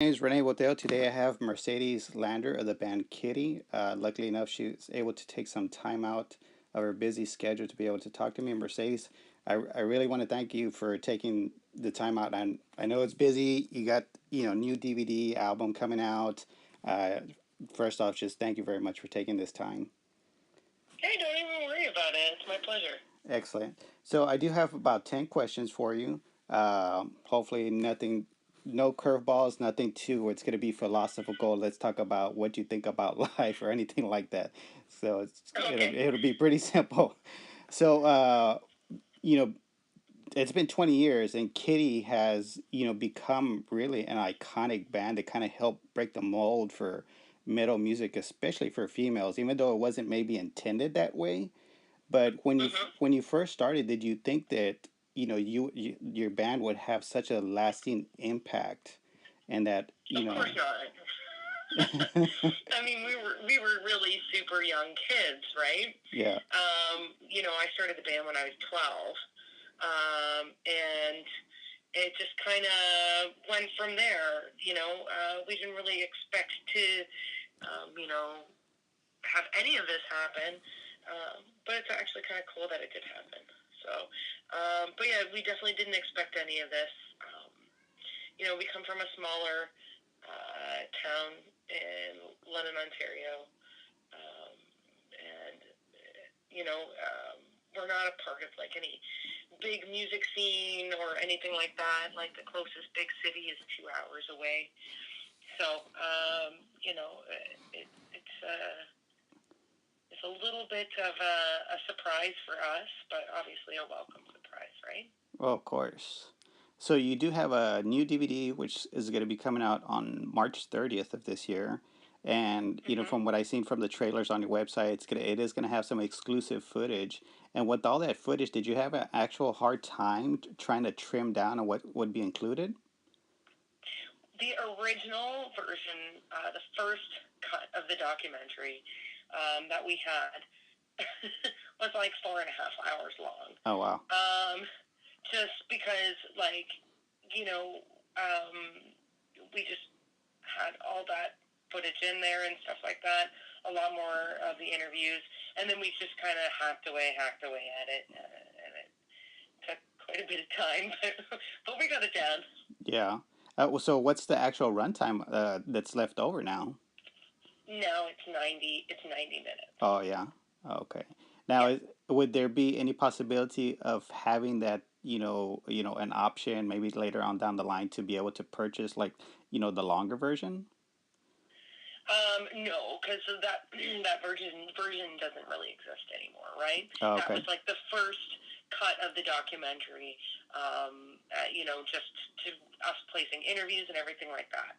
name is Renee Waddell. Today I have Mercedes Lander of the band Kittie. Luckily enough, she was able to take some time out of her busy schedule to be able to talk to me. Mercedes, I really want to thank you for taking the time out. And I know it's busy. You got new DVD album coming out. Uh, First off, just thank you very much for taking this time. Hey, don't even worry about it. It's my pleasure. Excellent. So I do have about 10 questions for you. Hopefully, nothing, no curveballs, nothing too. It's going to be philosophical. Let's talk about what you think about life or anything like that. So Okay. it'll be pretty simple. So you know, it's been 20 years, and Kitty has become really an iconic band that kind of helped break the mold for metal music, especially for females. Even though it wasn't maybe intended that way, but Mm-hmm. when you first started, did you think that your band would have such a lasting impact, and that Of course not. I mean, we were really super young kids, right? yeah, I started the band when I was 12, and it just kind of went from there. We didn't really expect to, have any of this happen, but it's actually kind of cool that it did happen. So, but yeah, we definitely didn't expect any of this. We come from a smaller town in London, Ontario, and we're not a part of like any big music scene or anything like that. Like the closest big city is 2 hours away. So, it's a little bit of a surprise for us, but obviously a welcome surprise, right? well, of course. So you do have a new DVD which is going to be coming out on March 30th of this year, and Mm-hmm. from what I've seen from the trailers on your website, it is gonna have some exclusive footage. And with all that footage, did you have an actual hard time trying to trim down on what would be included? The original version, the first cut of the documentary that we had, was like 4.5 hours long. Oh wow. Just because, like, you know, um, we just had all that footage in there and stuff like that, a lot more of the interviews, and then we just kind of hacked away at it, and it took quite a bit of time, but we got it down. Yeah. So what's the actual runtime that's left over now? Now it's 90 minutes. Oh yeah. Okay. Now, Yeah. would there be any possibility of having that, an option maybe later on down the line to be able to purchase like, the longer version? No, because that version doesn't really exist anymore, right? Oh, That okay. was like the first cut of the documentary. Just to us placing interviews and everything like that.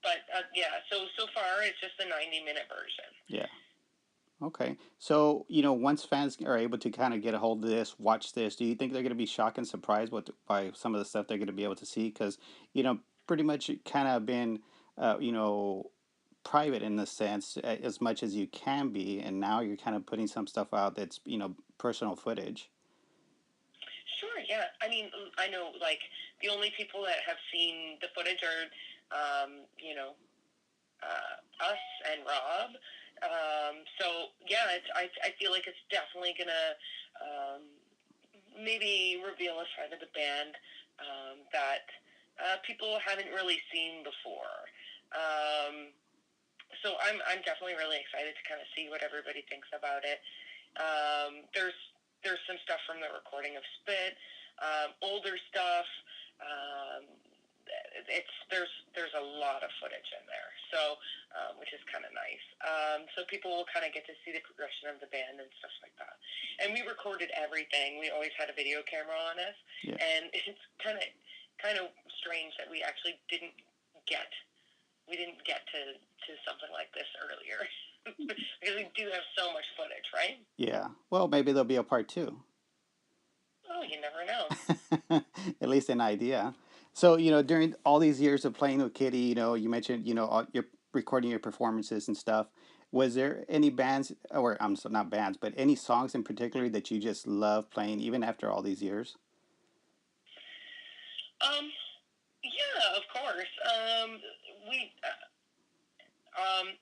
But yeah, so far it's just the 90-minute version. Yeah. Okay. So, once fans are able to kind of get a hold of this, watch this, do you think they're going to be shocked and surprised by some of the stuff they're going to be able to see? Because, pretty much it kind of been, uh, you know, private in the sense as much as you can be, and now you're kind of putting some stuff out that's, personal footage. Sure, yeah. I mean, I know like the only people that have seen the footage are, um, you know, us and Rob. So yeah, I feel like it's definitely gonna um, maybe reveal a side of the band that people haven't really seen before. Um, so I'm definitely really excited to kind of see what everybody thinks about it. There's some stuff from the recording of Spit, older stuff. Um, there's a lot of footage in there, so which is kind of nice. So people will kind of get to see the progression of the band and stuff like that. And we recorded everything. We always had a video camera on us, Yeah. and it's kind of strange that get we didn't get to something like this earlier because we do have so much footage, right? Yeah. Well, maybe there'll be a part two. Oh, you never know. At least an idea. So, during all these years of playing with Kitty, you mentioned, you're recording your performances and stuff. Was there any bands, or I'm so not bands, but any songs in particular that you just love playing even after all these years? Um, yeah, of course. We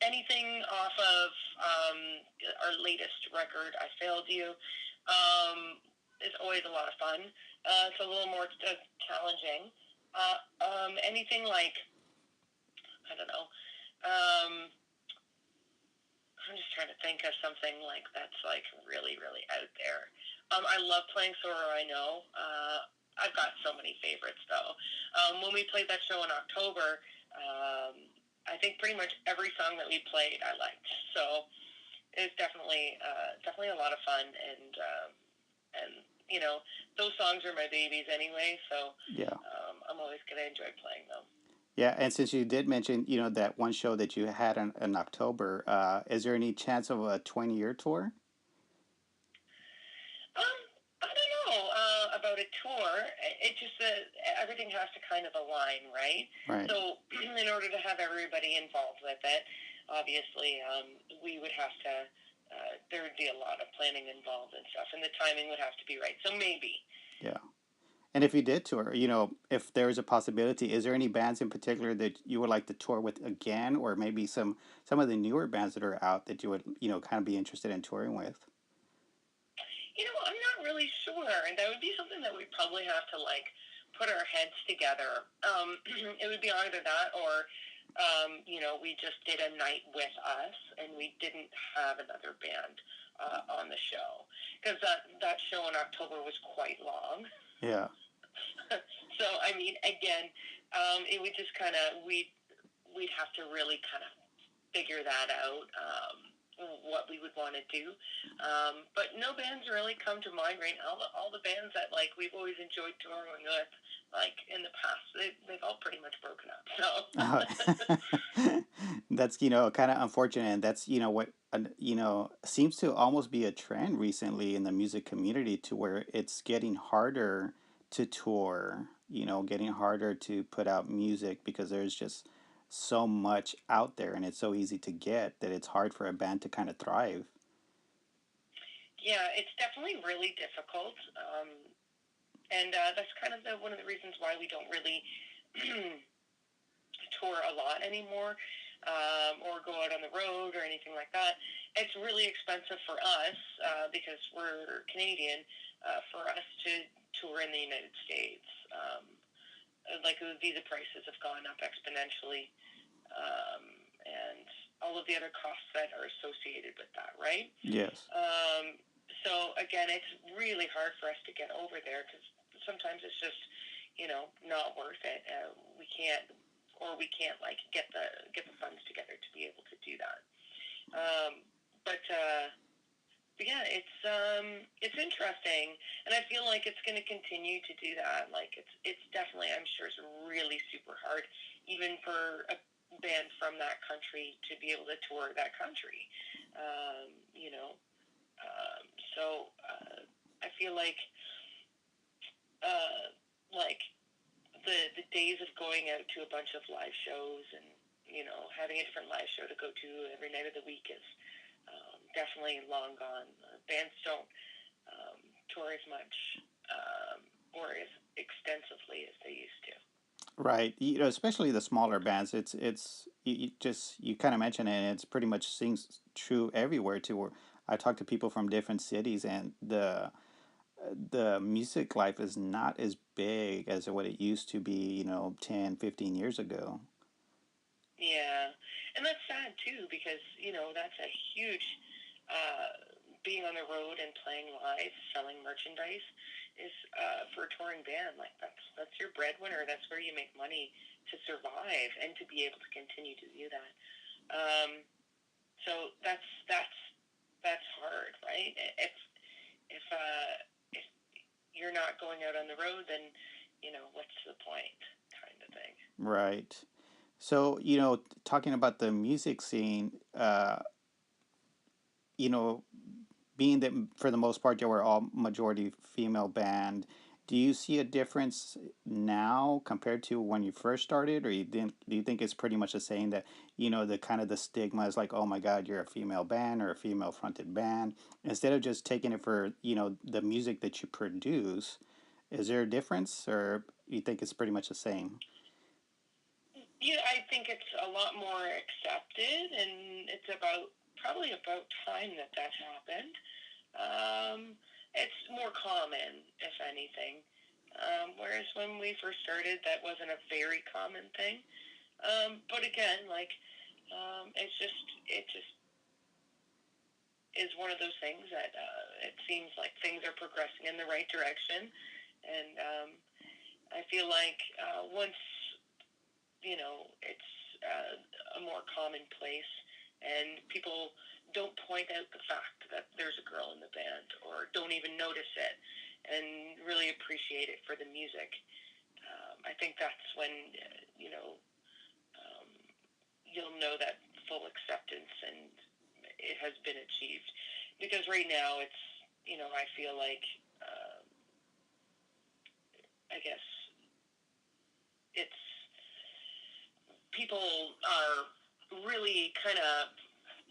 anything off of our latest record, "I Failed You," is always a lot of fun. It's a little more challenging. Anything like, I don't know. I'm just trying to think of something like that's like really, really out there. I love playing "Sorrow I Know." I've got so many favorites though. When we played that show in October, I think pretty much every song that we played I liked. So it's definitely a lot of fun, and you know those songs are my babies anyway. So Yeah. I'm always gonna enjoy playing them. Yeah, and since you did mention, that one show that you had in October, is there any chance of a 20-year tour? Um, I don't know about a tour. It just everything has to kind of align, right? Right. So in order to have everybody involved with it, obviously we would have to. There would be a lot of planning involved and stuff, and the timing would have to be right. So maybe. Yeah. And if you did tour, if there is a possibility, is there any bands in particular that you would like to tour with again, or maybe some of the newer bands that are out that you would, kind of be interested in touring with? I'm not really sure, and that would be something that we probably have to like put our heads together. It would be either that or, we just did a night with us, and we didn't have another band on the show because that show in October was quite long. Yeah. So I mean, again, it would just kind of we'd have to really kind of figure that out. What we would want to do, but no bands really come to mind right now. All the bands that like we've always enjoyed touring with, like in the past, they've all pretty much broken up. So That's, kind of unfortunate. And that's, what, seems to almost be a trend recently in the music community to where it's getting harder to tour, getting harder to put out music because there's just so much out there and it's so easy to get that it's hard for a band to kind of thrive. yeah, it's definitely really difficult, and that's kind of one of the reasons why we don't really tour a lot anymore, or go out on the road or anything like that. It's really expensive for us because we're Canadian. For us to tour in the United States, like the visa prices have gone up exponentially, and all of the other costs that are associated with that, right? Yes. So again, it's really hard for us to get over there because sometimes it's just not worth it. We can't like get the funds together to be able to do that. Um, but yeah, it's interesting, and I feel like it's going to continue to do that. Like it's definitely, I'm sure, it's really super hard, even for a band from that country to be able to tour that country. Um, you know, so I feel uh, like the days of going out to a bunch of live shows and having a different live show to go to every night of the week is definitely long gone. Bands don't tour as much or as extensively as they used to. Right. Especially the smaller bands. It's you kind of mentioned it, and it's pretty much seems true everywhere too. Where I talk to people from different cities, and the music life is not as big as what it used to be, 10, 15 years ago. Yeah, and that's sad too because that's a huge being on the road and playing live, selling merchandise is for a touring band. Like that's your breadwinner. That's where you make money to survive and to be able to continue to do that. Um, so that's hard, right? If you're not going out on the road, then what's the point, kind of thing. Right. So, talking about the music scene, you know, being that for the most part you were all majority female band, do you see a difference now compared to when you first started, or do you think it's pretty much the same that the kind of the stigma is like, oh my God, you're a female band or a female fronted band, instead of just taking it for the music that you produce? Is there a difference, or you think it's pretty much the same? think it's a lot more accepted, and it's probably about time that that happened. Um, it's more common, if anything. Whereas when we first started, that wasn't a very common thing. But again, like it just is one of those things that it seems like things are progressing in the right direction, and I feel like once it's a more commonplace, and people don't point out the fact that there's a girl in the band, or don't even notice it, and really appreciate it for the music. I think that's when um, you'll know that full acceptance and it has been achieved. Because right now it's I feel like I guess it's people are really kind of,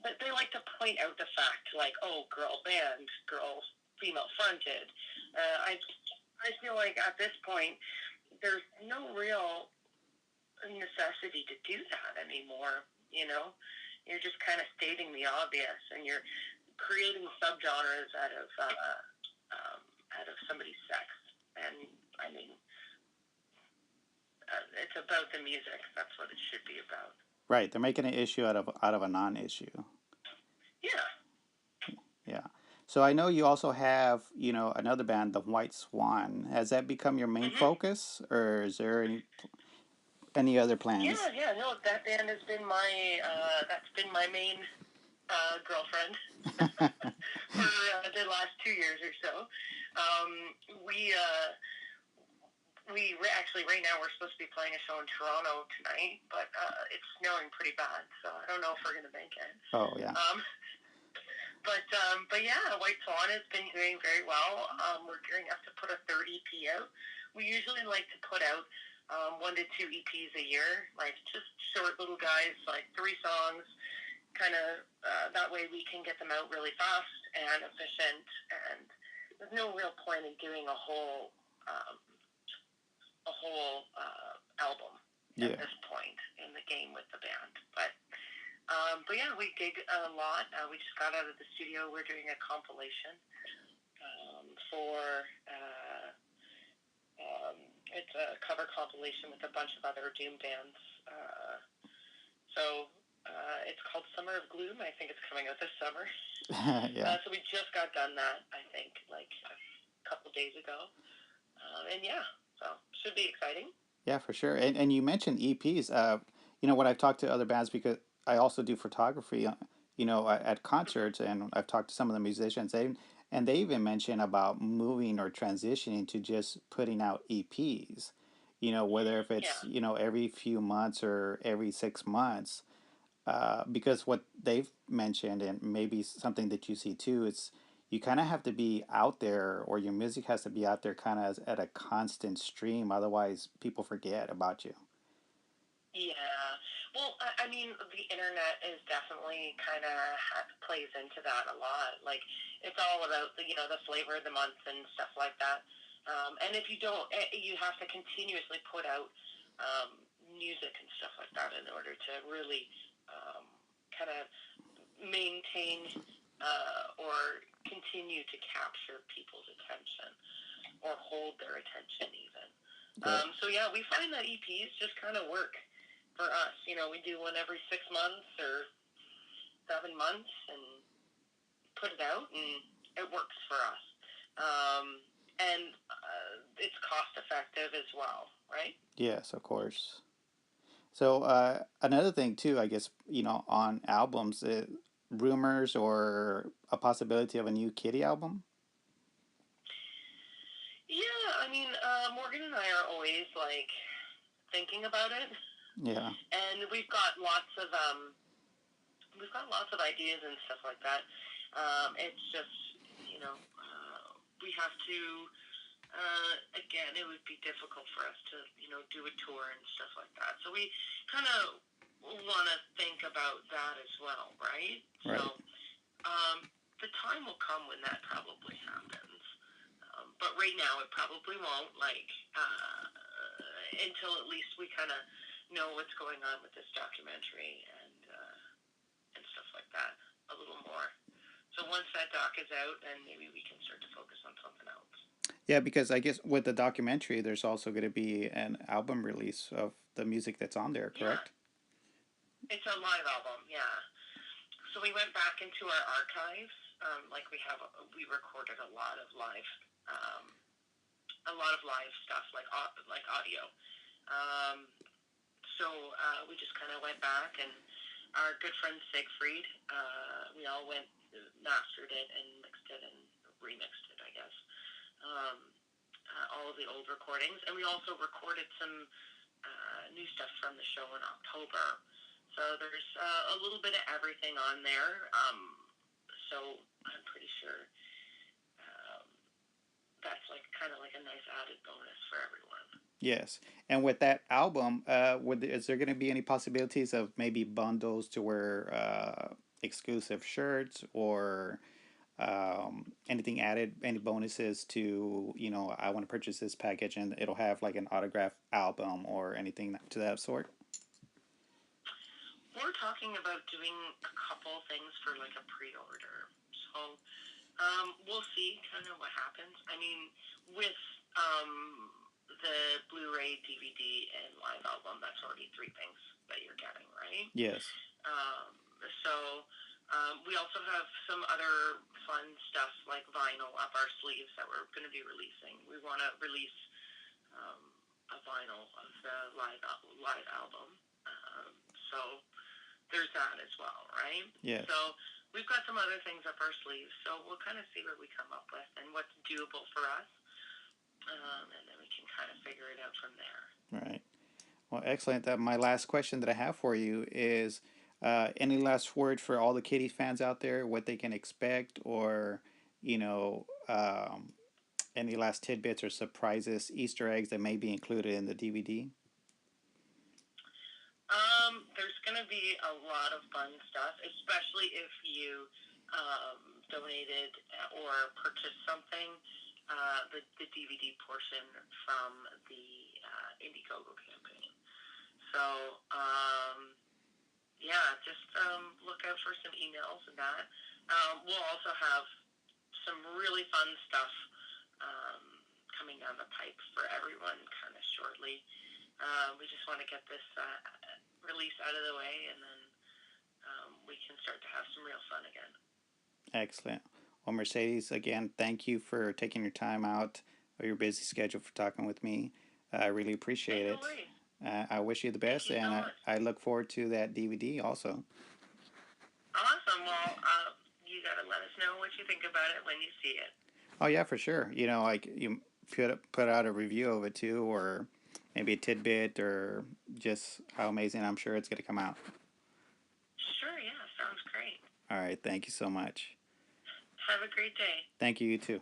but they like to point out the fact, like, oh, girl band, girl female fronted. I feel like at this point there's no real necessity to do that anymore. You're just kind of stating the obvious, and you're creating subgenres out of somebody's sex. And I mean, it's about the music. That's what it should be about. Right, they're making an issue out of a non-issue. Yeah. Yeah. So I know you also have, another band, the White Swan. Has that become your main Mhm. focus, or is there any other plans? Yeah, yeah. No, that band has been that's been my main girlfriend for the last 2 years or so. Um, we actually right now we're supposed to be playing a show in Toronto tonight, but it's snowing pretty bad, so I don't know if we're gonna make it. Oh yeah. Um, but yeah, White Swan has been doing very well. We're gearing up to put a third EP out. We usually like to put out 1 to 2 EPs a year, like just short little guys, like 3 songs, kind of that way we can get them out really fast and efficient. And there's no real point in doing a whole album at Yeah. this point in the game with the band. But yeah, we gig a lot. We just got out of the studio. We're doing a compilation for um, it's a cover compilation with a bunch of other doom bands. So it's called Summer of Gloom. I think it's coming out this summer. Yeah. So we just got done that, I think, like a couple days ago. And yeah, so should be exciting. Yeah, for sure. And you mentioned EPs. When I've talked to other bands, because I also do photography, at concerts, and I've talked to some of the musicians, they even mention about moving or transitioning to just putting out EPs. Whether if Yeah. it's every few months or every 6 months, because what they've mentioned, and maybe something that you see too, it's you kind of have to be out there, or your music has to be out there kind of at a constant stream. Otherwise, people forget about you. Yeah. Well, I mean, the internet is definitely kind of plays into that a lot. Like, it's all about the flavor of the month and stuff like that. And if you don't, you have to continuously put out music and stuff like that in order to really kind of maintain or continue to capture people's attention or hold their attention even. Yeah. So yeah, we find that EPs just kind of work for us. We do one every 6 months or 7 months and put it out, and it works for us. And it's cost effective as well, right? Yes, of course. So another thing too, I guess, on albums, rumors or a possibility of a new Kitty album. Yeah, I mean, Morgan and I are always like thinking about it, Yeah. and we've got lots of ideas and stuff like that. It's just we have to. Again, it would be difficult for us to do a tour and stuff like that. So we kind of want to think about that as well, right? Right. So the time will come when that probably happens. But right now, it probably won't. Like until at least we kind of know what's going on with this documentary and stuff like that a little more. So once that doc is out, then maybe we can start to focus on something else. Yeah, because I guess with the documentary, there's also going to be an album release of the music that's on there, Yeah, correct? it's a live album. Yeah. So we went back into our archives. Like we recorded um, a lot of live stuff, like audio. Um, we just kind of went back, and our good friend Siegfried, we all went, mastered it and mixed it and remixed it, I guess. Um, all of the old recordings, and we also recorded some new stuff from the show in October. So there's a little bit of everything on there. So I'm pretty sure um, that's like kind of like a nice added bonus for everyone. Yes. And with that album, is there going to be any possibilities of maybe bundles to wear exclusive shirts or anything added, any bonuses to, I want to purchase this package and it'll have like an autograph album or anything to that sort? We're talking about doing a couple things for like a pre-order. So we'll see kind of what happens. I mean, with the Blu-ray, DVD, and live album, that's already three things that you're getting, right? Yes. Um, we also have some other fun stuff like vinyl up our sleeves that we're going to be releasing. We want to release um, a vinyl of the live album. Um, so there's that as well, right? Yes. So we've got some other things up our sleeves. So we'll kind of see what we come up with and what's doable for us, and then we can kind of figure it out from there. Right. Well, excellent. My last question that I have for you is any last word for all the Kitty fans out there, what they can expect, or, you know, um, any last tidbits or surprises, Easter eggs that may be included in the DVD? There's going to be a lot of fun stuff, especially if you donated or purchased something, the DVD portion from the Indiegogo campaign. So, yeah, just look out for some emails and that. We'll also have some really fun stuff um, coming down the pipe for everyone kind of shortly. We just want to get this release out of the way, and then we can start to have some real fun again. Excellent. Well, Mercedes, again, thank you for taking your time out of your busy schedule for talking with me. I really Hey, appreciate no it. worries. I wish you the Thank best, you so and much. I look forward to that DVD also. Awesome. Well, you got to let us know what you think about it when you see it. Oh yeah, for sure. Like you put out a review of it too, or maybe a tidbit, or just how amazing I'm sure it's going to come out. Sure, yeah, sounds great. All right, thank you so much. Have a great day. Thank you, you too.